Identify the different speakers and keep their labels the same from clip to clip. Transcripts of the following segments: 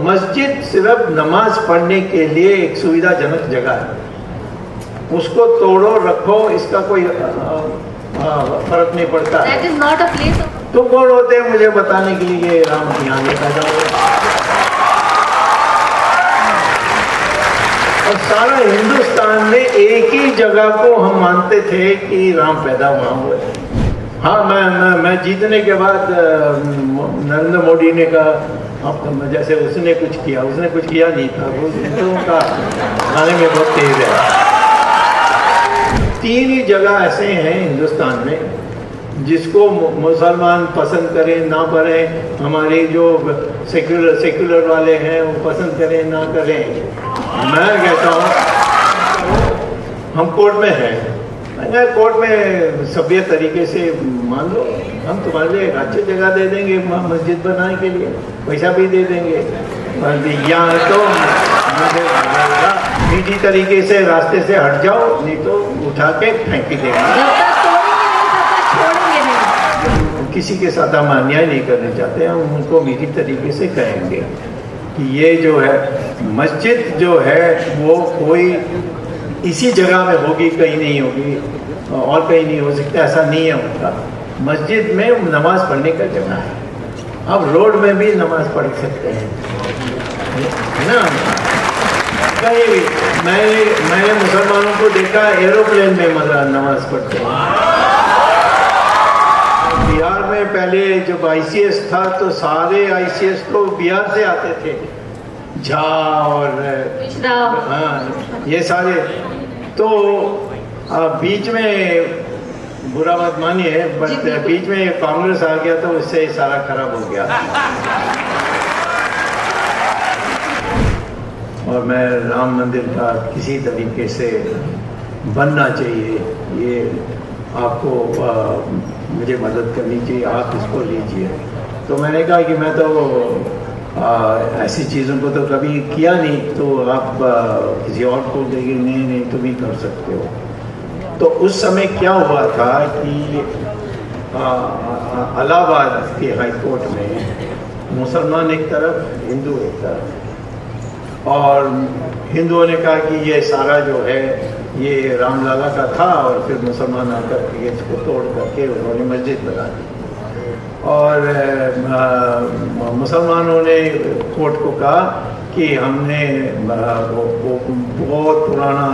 Speaker 1: मस्जिद सिर्फ नमाज पढ़ने के लिए एक सुविधाजनक जगह है, उसको तोड़ो रखो इसका कोई फर्क नहीं पड़ता।
Speaker 2: That is not a place of...
Speaker 1: तो कौन होते हैं मुझे बताने के लिए राम यहाँ नहीं पैदा हुए? और सारा हिंदुस्तान में एक ही जगह को हम मानते थे कि राम पैदा वहाँ हुए। हाँ, मैं जीतने के बाद नरेंद्र मोदी ने कहा अब जैसे उसने कुछ किया नहीं था, वो हिंदुओं का खाने में बहुत तेज है। 3 ही जगह ऐसे हैं हिंदुस्तान में जिसको मुसलमान पसंद करें ना करें, हमारे जो सेक्युलर वाले हैं वो पसंद करें ना करें, मैं कहता हूँ हम कोर्ट में हैं। मैंने कोर्ट में सभ्य तरीके से मान लो, हम तुम्हारे लिए एक अच्छी जगह दे देंगे मस्जिद बनाने के लिए, पैसा भी दे देंगे, यहाँ तो मीठी तरीके से रास्ते से हट जाओ, नहीं तो उठा के फेंक ही देंगे। किसी के साथ हम अन्याय नहीं करने चाहते, हम उनको मीठी तरीके से कहेंगे कि ये जो है मस्जिद जो है वो कोई इसी जगह में होगी, कहीं नहीं होगी और कहीं नहीं हो सकता, ऐसा नहीं है उनका। मस्जिद में नमाज पढ़ने का जगह है, अब रोड में भी नमाज पढ़ सकते हैं, है ना? कहीं भी मैंने मुसलमानों को देखा एरोप्लेन में नमाज पढ़ते हैं। बिहार में पहले जब ICS था तो सारे ICS तो बिहार से आते थे, झा और हाँ ये सारे। तो बीच में बुरा मत मानिए, बट बीच में कांग्रेस आ गया तो उससे सारा खराब हो गया। और मैं राम मंदिर का किसी तरीके से बनना चाहिए, ये आपको मुझे मदद करनी चाहिए, आप इसको लीजिए। तो मैंने कहा कि मैं तो ऐसी चीज़ों को तो कभी किया नहीं, तो आप किसी और को देंगे, नहीं तुम ही कर सकते हो। तो उस समय क्या हुआ था कि इलाहाबाद के हाई कोर्ट में मुसलमान एक तरफ, हिंदू एक तरफ, और हिंदुओं ने कहा कि ये सारा जो है ये रामलला का था, और फिर मुसलमान आकर के इसको तोड़ करके उन्होंने मस्जिद बना दी। और मुसलमानों ने कोर्ट को कहा कि हमने वो बहुत पुराना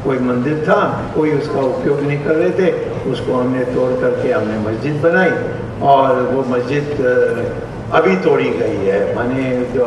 Speaker 1: कोई मंदिर था, कोई उसका उपयोग नहीं कर रहे थे, उसको हमने तोड़ करके हमने मस्जिद बनाई, और वो मस्जिद अभी तोड़ी गई है, माने जो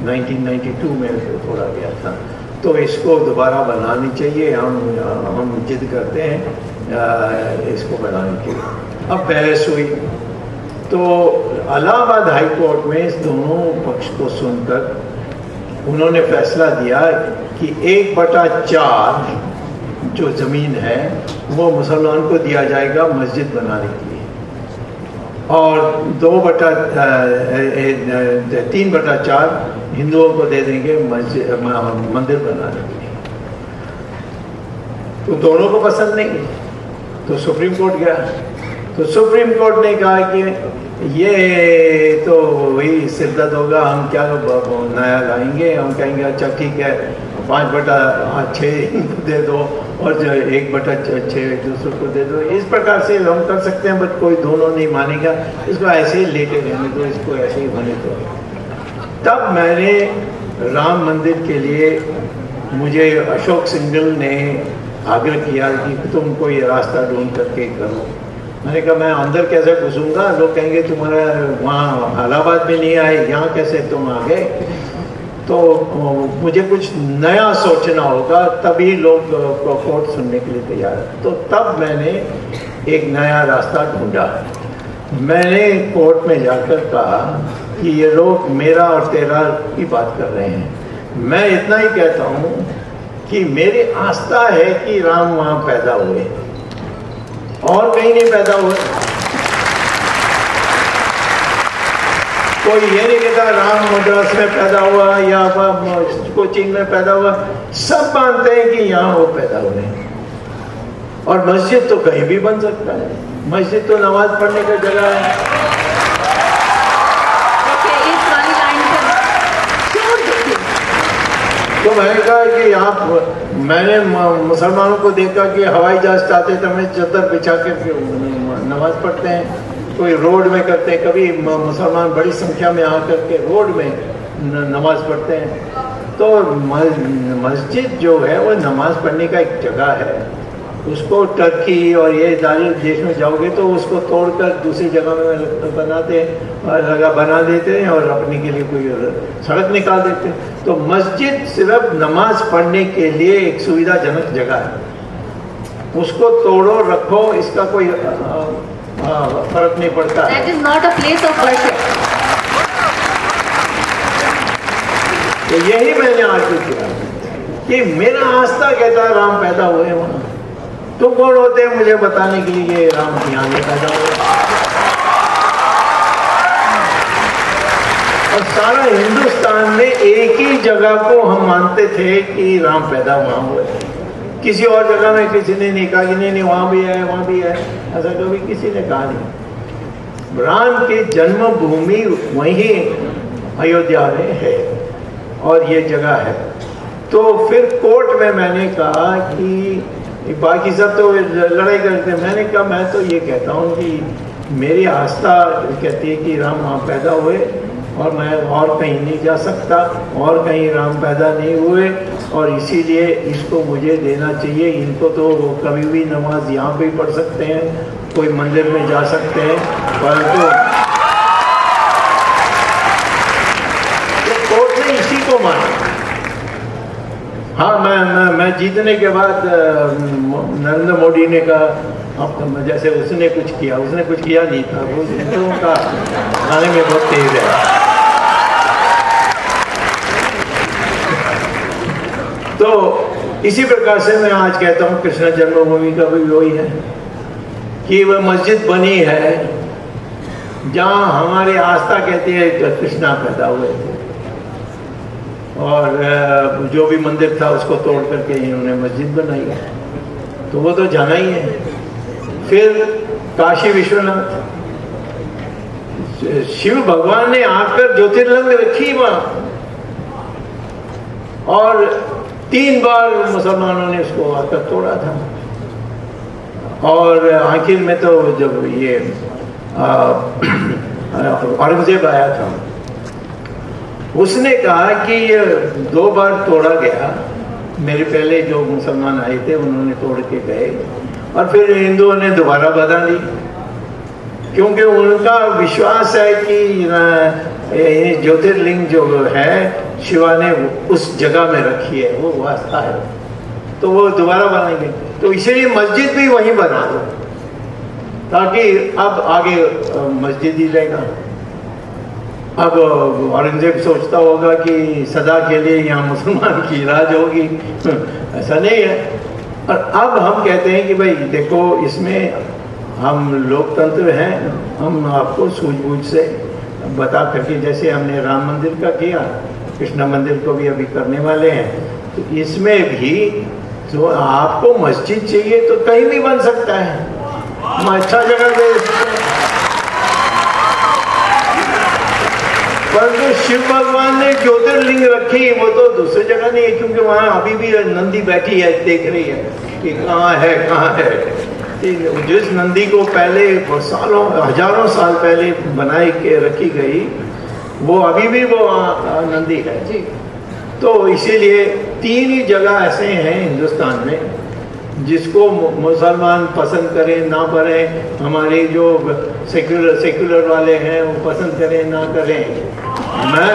Speaker 1: 1992 में तोड़ा गया था। तो इसको दोबारा बनानी चाहिए, हम जिद करते हैं इसको बनाने के लिए। अब बहस हुई तो इलाहाबाद हाई कोर्ट में इस दोनों पक्ष को सुनकर उन्होंने फैसला दिया कि 1/4 जो ज़मीन है वो मुसलमान को दिया जाएगा मस्जिद बनाने के लिए, और 3/4 हिंदुओं को दे देंगे मंदिर बनाने के लिए। तो दोनों को पसंद नहीं, तो सुप्रीम कोर्ट गया। तो सुप्रीम कोर्ट ने कहा कि ये तो वही सिद्दत होगा, हम क्या नया लाएंगे, हम कहेंगे अच्छा ठीक है 5/6 दे दो और जो 1/6 दूसरों को दे दो, इस प्रकार से हम कर सकते हैं, बट कोई दोनों नहीं मानेगा, इसको ऐसे ही लेके रहने दो, इसको ऐसे ही होने दो। तब मैंने राम मंदिर के लिए, मुझे अशोक सिंघल ने आग्रह किया कि तुम कोई रास्ता ढूंढ करके करो। मैंने कहा मैं अंदर कैसे घुसूंगा, लोग कहेंगे तुम्हारा वहाँ इलाहाबाद में नहीं आए, यहाँ कैसे तुम आ गए। तो मुझे कुछ नया सोचना होगा, तभी लोग कोर्ट सुनने के लिए तैयार है। तो तब मैंने एक नया रास्ता ढूंढा। मैंने कोर्ट में जाकर कहा कि ये लोग मेरा और तेरा की बात कर रहे हैं, मैं इतना ही कहता हूँ कि मेरी आस्था है कि राम वहाँ पैदा हुए और कहीं नहीं पैदा हुए। कोई ये नहीं कहता राम मद्रास में पैदा हुआ या कोचिंग में पैदा हुआ, सब मानते हैं कि यहाँ वो पैदा हुए। और मस्जिद तो कहीं भी बन सकता है, मस्जिद तो नमाज पढ़ने की जगह है।
Speaker 2: देखिए इस वाली लाइन से क्यों
Speaker 1: तो मैंने कहा कि आप, मैंने मुसलमानों को देखा कि हवाई जहाज आते तो हमें चद्दर बिछा के नमाज पढ़ते हैं, कोई रोड में करते हैं, कभी मुसलमान बड़ी संख्या में आकर के रोड में नमाज पढ़ते हैं। तो मस्जिद जो है वो नमाज पढ़ने का एक जगह है। उसको टर्की और ये दारी देश में जाओगे तो उसको तोड़कर दूसरी जगह में बनाते हैं और जगह बना देते हैं और अपने के लिए कोई सड़क निकाल देते हैं। तो मस्जिद सिर्फ नमाज पढ़ने के लिए एक सुविधाजनक जगह है। उसको तोड़ो रखो, इसका कोई फर्क नहीं पड़ता।
Speaker 2: That is not a place of worship.
Speaker 1: तो यही मैंने आर्ग्यू किया कि मेरा आस्था कहता है राम पैदा हुए वहां, तुम कौन होते हैं मुझे बताने के लिए ये राम यहाँ पैदा हुए? और सारा हिंदुस्तान में एक ही जगह को हम मानते थे कि राम पैदा वहां हुए। किसी और जगह में किसी ने नहीं कहा कि नहीं वहां भी है वहां भी है, ऐसा कभी किसी ने कहा नहीं। राम की जन्मभूमि वहीं अयोध्या में है और ये जगह है। तो फिर कोर्ट में मैंने कहा कि बाकी सब तो लड़ाई करते हैं, मैंने कहा मैं तो ये कहता हूँ कि मेरी आस्था कहती है कि राम वहाँ पैदा हुए और मैं और कहीं नहीं जा सकता, और कहीं राम पैदा नहीं हुए, और इसीलिए इसको मुझे देना चाहिए। इनको तो कभी भी नमाज यहाँ पे पढ़ सकते हैं, कोई मंदिर में जा सकते हैं, परंतु तो कोर्ट ने इसी को माना। हाँ, मैं जीतने के बाद नरेंद्र मोदी ने कहा अब जैसे उसने कुछ किया नहीं था, वो हिंदुओं का गाने में बहुत तेज है। तो इसी प्रकार से मैं आज कहता हूँ कृष्ण जन्मभूमि का भी वही है कि वह मस्जिद बनी है जहाँ हमारी आस्था कहती है कि कृष्णा पैदा हुए थे, और जो भी मंदिर था उसको तोड़ करके इन्होंने मस्जिद बनाई है, तो वो तो जाना ही है। फिर काशी विश्वनाथ, शिव भगवान ने आकर ज्योतिर्लिंग रखी वहां, और 3 बार मुसलमानों ने उसको आकर तोड़ा था। और आखिर में तो जब ये औरंगजेब आया था, उसने कहा कि ये 2 बार तोड़ा गया, मेरे पहले जो मुसलमान आए थे उन्होंने तोड़ के गए, और फिर हिंदुओं ने दोबारा बना ली, क्योंकि उनका विश्वास है कि ज्योतिर्लिंग जो है शिवा ने उस जगह में रखी है, वो वास्ता है, तो वो दोबारा बनाएंगे। तो इसीलिए मस्जिद भी वहीं बना दो, ताकि अब आगे मस्जिद ही रहेगा। अब औरंगजेब सोचता होगा कि सदा के लिए यहाँ मुसलमान की राज होगी, ऐसा नहीं है। और अब हम कहते हैं कि भाई देखो, इसमें हम लोकतंत्र हैं, हम आपको सूझबूझ से बता करके, जैसे हमने राम मंदिर का किया, कृष्ण मंदिर को भी अभी करने वाले हैं, तो इसमें भी जो आपको मस्जिद चाहिए तो कहीं भी बन सकता है, हम अच्छा जगह दे सकते हैं। परंतु शिव भगवान ने ज्योतिर्लिंग रखी, वो तो दूसरी जगह नहीं है, क्योंकि वहां अभी भी नंदी बैठी है, देख रही है कि कहाँ है। जिस नंदी को पहले सालों हजारों साल पहले बनाई के रखी गई, वो अभी भी वो नंदी है जी। तो इसीलिए 3 ही जगह ऐसे हैं हिंदुस्तान में जिसको मुसलमान पसंद करें ना करें, हमारे जो सेक्युलर वाले हैं वो पसंद करें ना करें, मैं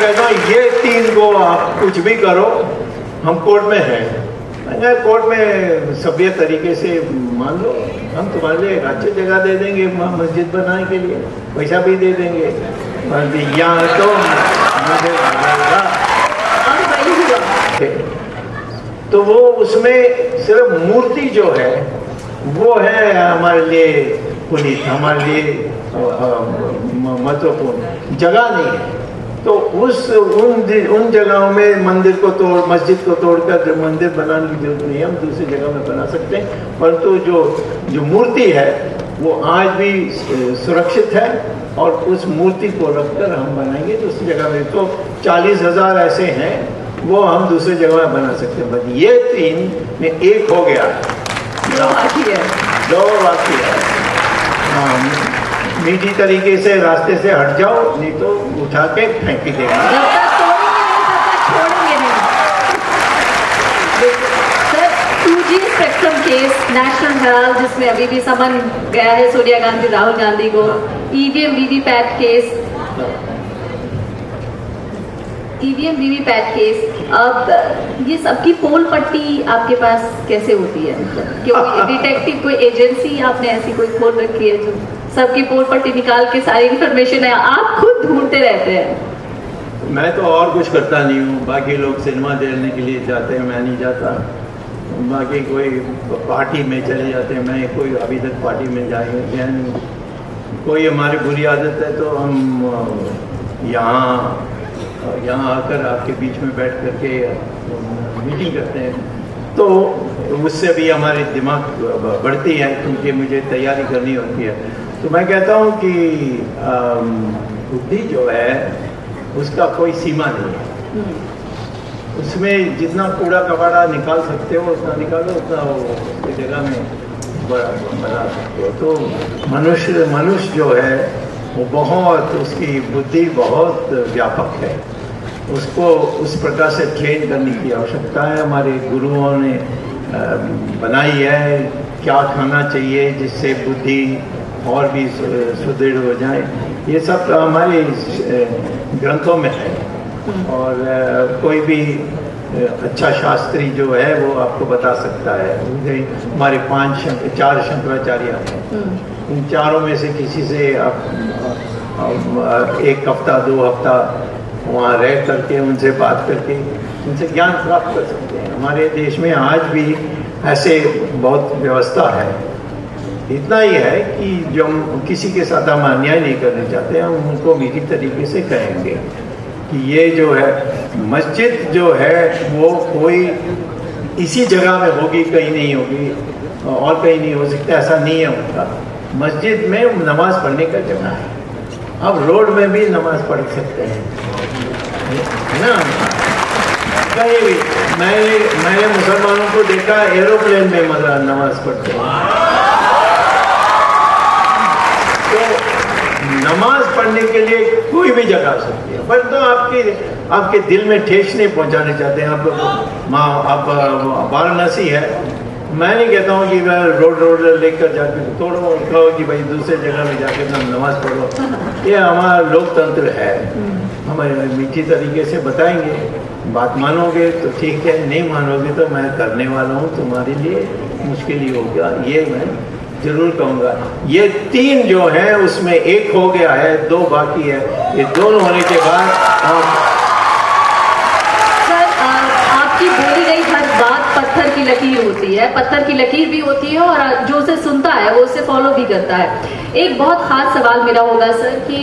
Speaker 1: कहता हूँ ये 3 को आप कुछ भी करो, हम कोर्ट में हैं। मैंने कोर्ट में सभ्य तरीके से मान लो, हम तुम्हारे लिए एक अच्छी जगह दे देंगे मस्जिद बनाने के लिए, पैसा भी दे देंगे, यहाँ तो वो उसमें सिर्फ मूर्ति जो है वो है हमारे लिए पुनीत, हमारे लिए महत्वपूर्ण, जगह नहीं है। तो उन जगहों में मंदिर को मस्जिद को तोड़कर मंदिर बनाने की जरूरत नहीं है, हम दूसरी जगह में बना सकते हैं। परंतु जो मूर्ति है वो आज भी सुरक्षित है और उस मूर्ति को रखकर हम बनाएंगे दूसरी जगह में। तो 40,000 ऐसे हैं वो हम दूसरी जगह बना सकते हैं। बस ये 3 में एक हो गया,
Speaker 2: 2 बाकी है।
Speaker 1: 2 बाकी है। हाँ, मीठी तरीके से रास्ते से हट जाओ, नहीं तो उठा के फेंक ही देंगे।
Speaker 2: जब तक तोड़ेंगे नहीं, sir 2G spectrum case, national Herald जिसमें अभी भी समन गया है सोनिया गांधी राहुल गांधी को, ईवीएम वीवीपैट केस, अब ये सबकी पोल पट्टी आपके पास कैसे होती है? क्योंकि डिटेक्टिव कोई एजेंसी आपने ऐसी कोई खोल रखी है जो सबकी पोल पट्टी निकाल के सारी इन्फॉर्मेशन है, आप खुद ढूंढते रहते हैं?
Speaker 1: मैं तो और कुछ करता नहीं हूँ, बाकी लोग सिनेमा देखने के लिए जाते हैं, मैं नहीं जाता। बाकी कोई पार्टी में चले जाते हैं, मैं कोई अभी तक पार्टी में गया नहीं। कोई हमारी बुरी आदत है तो हम यहाँ आकर आपके बीच में बैठ करके मीटिंग करते हैं, तो उससे भी हमारे दिमाग बढ़ती है, क्योंकि मुझे तैयारी करनी होती है। तो मैं कहता हूँ कि बुद्धि जो है उसका कोई सीमा नहीं है, उसमें जितना कूड़ा कबाड़ा निकाल सकते हो उतना निकालो, उतना उसकी जगह में बना सकते हो। तो मनुष्य जो है वो बहुत, उसकी बुद्धि बहुत व्यापक है, उसको उस प्रकार से ट्रेन करने की आवश्यकता है। हमारे गुरुओं ने बनाई है क्या खाना चाहिए जिससे बुद्धि और भी सुदृढ़ हो जाए, ये सब हमारे ग्रंथों में है। और कोई भी अच्छा शास्त्री जो है वो आपको बता सकता है। हमारे 4 शंकराचार्य हैं, इन चारों में से किसी से आप 1 हफ्ता 2 हफ्ता वहाँ रह करके उनसे बात करके उनसे ज्ञान प्राप्त कर सकते हैं। हमारे देश में आज भी ऐसे बहुत व्यवस्था है। इतना ही है कि जो हम किसी के साथ हम अन्याय नहीं करना चाहते, हम उनको मीठी तरीके से कहेंगे कि ये जो है मस्जिद जो है वो कोई इसी जगह में होगी, कहीं नहीं होगी और कहीं नहीं हो सकता, ऐसा नहीं है उनका। मस्जिद में नमाज पढ़ने का जगह है, अब रोड में भी नमाज पढ़ सकते हैं, है ना? कहीं भी मैंने मुसलमानों को देखा एरोप्लेन में नमाज पढ़ते हैं। तो नमाज पढ़ने के लिए कोई भी जगह हो सकती है, पर तो आपके दिल में ठेस नहीं पहुंचाने चाहते हैं। अब वाराणसी है, मैं नहीं कहता हूँ कि मैं रोड लेकर जाके तोड़ो और कहो कि भाई दूसरे जगह में जाके नमाज पढ़ो। ये हमारा लोकतंत्र है, हमारे मीठी तरीके से बताएंगे, बात मानोगे तो ठीक है, नहीं मानोगे तो मैं करने वाला हूँ, तुम्हारे लिए मुश्किल ही होगा, ये मैं जरूर कहूँगा। ये 3 जो है उसमें 1 हो गया है, 2 बाकी है। ये दोनों होने के बाद
Speaker 2: सर आपकी बोली गई हर बात पत्थर की लकीर होती है, पत्थर की लकीर भी होती है और जो उसे सुनता है वो उसे फॉलो भी करता है। एक बहुत खास सवाल मेरा होगा सर कि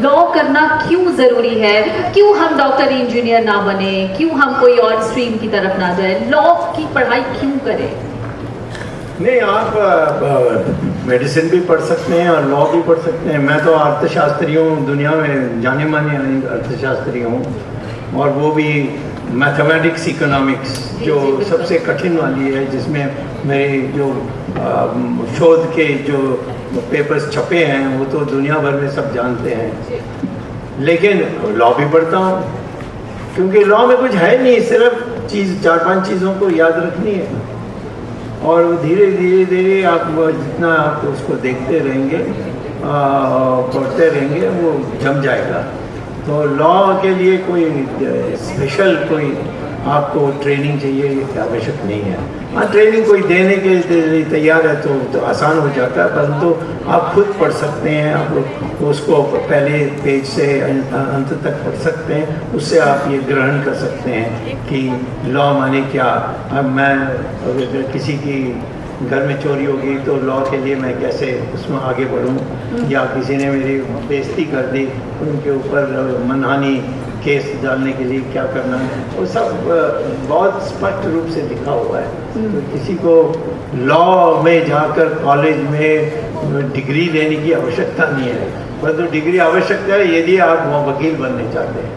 Speaker 2: लॉ करना क्यों जरूरी है? क्यों हम डॉक्टर इंजीनियर ना बने? क्यों हम कोई और स्ट्रीम की तरफ ना जाए? लॉ की पढ़ाई क्यों करें?
Speaker 1: नहीं, आप मेडिसिन भी पढ़ सकते हैं और लॉ भी पढ़ सकते हैं। मैं तो अर्थशास्त्री हूँ, दुनिया में जाने माने अर्थशास्त्री हूँ, और वो भी मैथमेटिक्स इकोनॉमिक्स जो सबसे कठिन वाली है, जिसमें मेरे जो शोध के जो पेपर्स छपे हैं वो तो दुनिया भर में सब जानते हैं। लेकिन लॉ भी पढ़ता हूँ, क्योंकि लॉ में कुछ है नहीं, सिर्फ 4-5 चीज़ों को याद रखनी है, और धीरे धीरे आप जितना आप उसको देखते रहेंगे, पढ़ते रहेंगे, वो जम जाएगा। तो लॉ के लिए कोई स्पेशल कोई आपको ट्रेनिंग चाहिए, ये आवश्यक नहीं है। हाँ, ट्रेनिंग कोई देने के लिए तैयार है तो आसान हो जाता है, परंतु आप खुद पढ़ सकते हैं, आप उसको पहले पेज से अंत तक पढ़ सकते हैं, उससे आप ये ग्रहण कर सकते हैं कि लॉ माने क्या। अब मैं अगर किसी की घर में चोरी होगी तो लॉ के लिए मैं कैसे उसमें आगे बढ़ूं, या किसी ने मेरी बेइज्जती कर दी, उनके ऊपर मनहानि केस डालने के लिए क्या करना है, वो सब बहुत स्पष्ट रूप से लिखा हुआ है। तो किसी को लॉ में जाकर कॉलेज में डिग्री लेने की आवश्यकता नहीं है, परंतु डिग्री आवश्यकता है यदि आप वकील बनने चाहते हैं,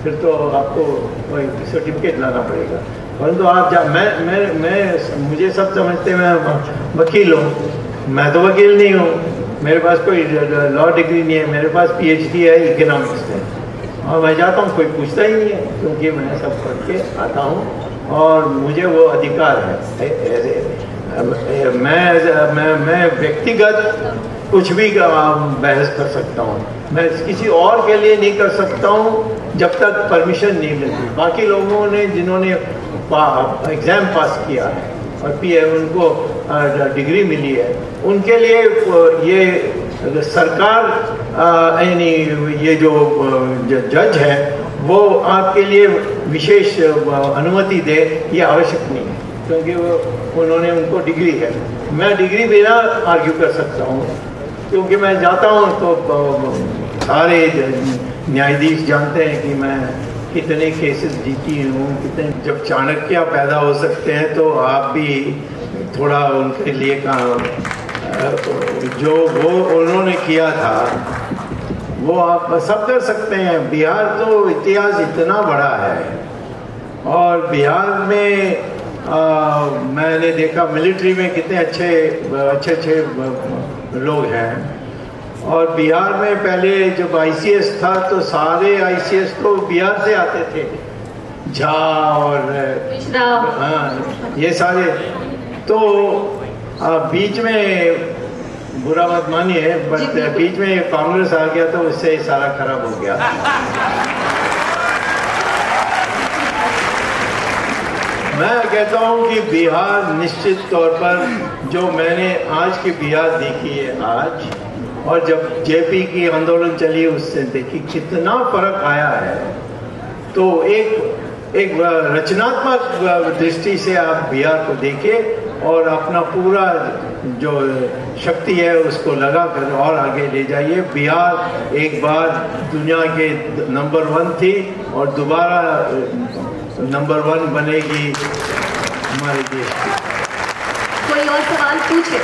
Speaker 1: फिर तो आपको कोई सर्टिफिकेट लाना पड़ेगा। परंतु आप मैं मुझे सब समझते हैं, मैं वकील हूँ, मैं तो वकील नहीं हूँ, मेरे पास कोई लॉ डिग्री नहीं है, मेरे पास PhD है इकोनॉमिक्स में, और मैं जाता हूँ कोई पूछता ही नहीं है, क्योंकि मैं सब पढ़ के आता हूँ और मुझे वो अधिकार है। मैं व्यक्तिगत कुछ भी बहस कर सकता हूँ, मैं किसी और के लिए नहीं कर सकता हूँ जब तक परमिशन नहीं मिलती। बाकी लोगों ने जिन्होंने एग्ज़ाम पास किया है और उनको डिग्री मिली है, उनके लिए ये सरकार यानी ये जो जज है वो आपके लिए विशेष अनुमति दे, ये आवश्यक नहीं है, क्योंकि उन्होंने उनको डिग्री है। मैं डिग्री बिना आर्ग्यू कर सकता हूँ, क्योंकि मैं जाता हूँ तो सारे न्यायाधीश जानते हैं कि मैं कितने केसेस जीती हूँ, कितने। जब चाणक्य पैदा हो सकते हैं तो आप भी थोड़ा उनके लिए जो वो उन्होंने किया था वो आप सब कर सकते हैं। बिहार तो इतिहास इतना बड़ा है, और बिहार में मैंने देखा मिलिट्री में कितने अच्छे लोग हैं। और बिहार में पहले जब ICS था तो सारे ICS तो बिहार से आते थे, झा और हाँ ये सारे। तो बीच में बुरा मत मानिए, बट बीच में कांग्रेस आ गया तो उससे सारा खराब हो गया। मैं कहता हूं कि बिहार निश्चित तौर पर, जो मैंने आज की बिहार देखी है आज, और जब JP की आंदोलन चली उससे देखी कितना फर्क आया है। तो एक रचनात्मक दृष्टि से आप बिहार को देखें और अपना पूरा जो शक्ति है उसको लगा कर और आगे ले जाइए। बिहार एक बार दुनिया के नंबर 1 थी और दोबारा नंबर 1 बनेगी हमारे देश की।
Speaker 2: कोई और सवाल पूछे?